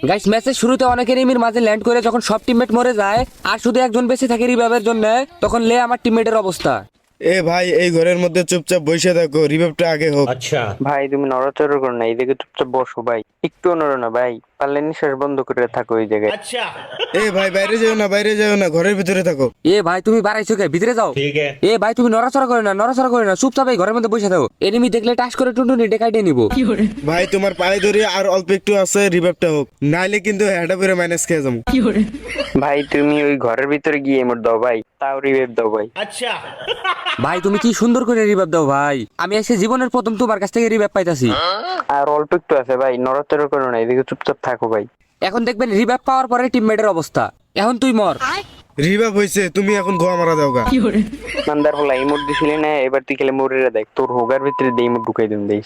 Guys ম্যাচের শুরুতে অনেক এনিমির মাঝে ল্যান্ড করে যখন সব টিমমেট মরে যায় আর শুধু একজন বেঁচে থাকে রিভাইভের জন্য, তখন লে আমার টিমমেটের অবস্থা। এ ভাই এই ঘরের মধ্যে চুপচাপ বসে থাকো, রিভাইভটা আগে হোক। ভাই তুমি নড়াচড়া করো না, এইদিকে চুপচাপ বসো ভাই, একটু নড়ো না ভাই, পারলে নিঃশ্বাস বন্ধ করে থাকো ওই জায়গায়। এ ভাই বাইরে যাও না, বাইরে যাও না, ঘরের ভিতরে থাকো। এ ভাই তুমি বাড়াইছো কে, ভিতরে যাও। এ ভাই তুমি নড়াচড়া করে না, নড়াচড়া করে না, চুপচাপ এই ঘরের মধ্যে বসে থাকো। এনিমি দেখলে টাস করে টুনটুনি ডেকাইটে নিবো। ভাই তোমার পায়ে ধরে আর অল্প একটু আছে, রিভাইভটা হোক, নাইলে কিন্তু হেডা করে মাইনাস খেয়ে যাবো। ভাই তুমি ওই ঘরের ভিতরে গিয়ে এমর দাও ভাই, তাও রিভাইভ দাও ভাই। ভাই তুমি কি সুন্দর করে রিভাইভ দাও ভাই, আমি এসে জীবনের প্রথম তোমার কাছ থেকে রিভাইভ পাইতাছি। আর অল্প একটু আছে ভাই, নড়াচড়া করো না, এদিকে চুপচাপ থাকো ভাই। এখন দেখবেন রিভাইভ পাওয়ার পরে টিমমেটের অবস্থা। এখন তুই মর। রিভাইভ হয়েছে, তুমি এখন গোয়া মারা দাও গা। নান্দার হলা ইমোট দিছিলি না, এবার তুই খেলে মরে দেখ, তোর হোগার ভিতরে দিয়ে ইমোট ঢুকাই দিন দেখ।